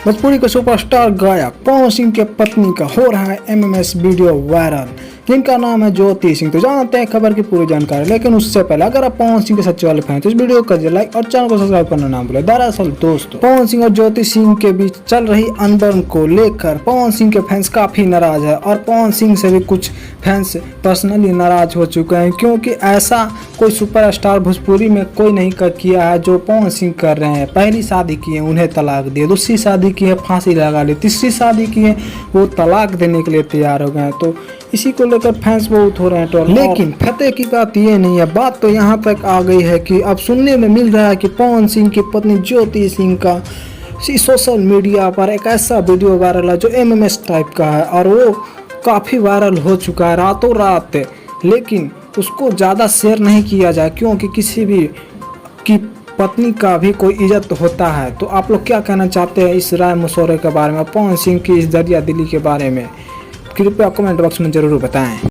भोजपुरी के सुपरस्टार गायक पवन सिंह के पत्नी का हो रहा है एमएमएस वीडियो वायरल, जिनका नाम है ज्योति सिंह। तो जानते हैं खबर की पूरी जानकारी, लेकिन उससे पहले अगर आप पवन सिंह के सच्चे वाले फैन तो इस वीडियो को लाइक और चैनल को सब्सक्राइब करना ना भूलें। दरअसल दोस्तों, पवन सिंह और ज्योति सिंह के बीच चल रही अनबन को लेकर पवन सिंह के फैंस काफी नाराज है और पवन सिंह से भी कुछ फैंस पर्सनली नाराज हो चुके हैं, क्योंकि ऐसा कोई सुपरस्टार भोजपुरी में कोई नहीं किया है जो पवन सिंह कर रहे हैं। पहली शादी की है उन्हें तलाक दिए, दूसरी शादी की है फांसी लगा ली, तीसरी शादी की है वो तलाक देने के लिए तैयार हो गए हैं। तो इसी को लेकर फैंस बहुत हो रहे हैं ट्रोल। लेकिन फतेह की बात ये नहीं है, बात तो यहाँ तक आ गई है कि अब सुनने में मिल रहा है कि पवन सिंह की पत्नी ज्योति सिंह का सोशल मीडिया पर एक ऐसा वीडियो वायरल है जो एमएमएस टाइप का है और वो काफ़ी वायरल हो चुका है रातों रात। लेकिन उसको ज़्यादा शेयर नहीं किया जाए, क्योंकि किसी भी की पत्नी का भी कोई इज्जत होता है। तो आप लोग क्या कहना चाहते हैं इस राय मशवरे के बारे में, पवन सिंह की इस दरिया दिली के बारे में? कृपया कमेंट बॉक्स में ज़रूर बताएं।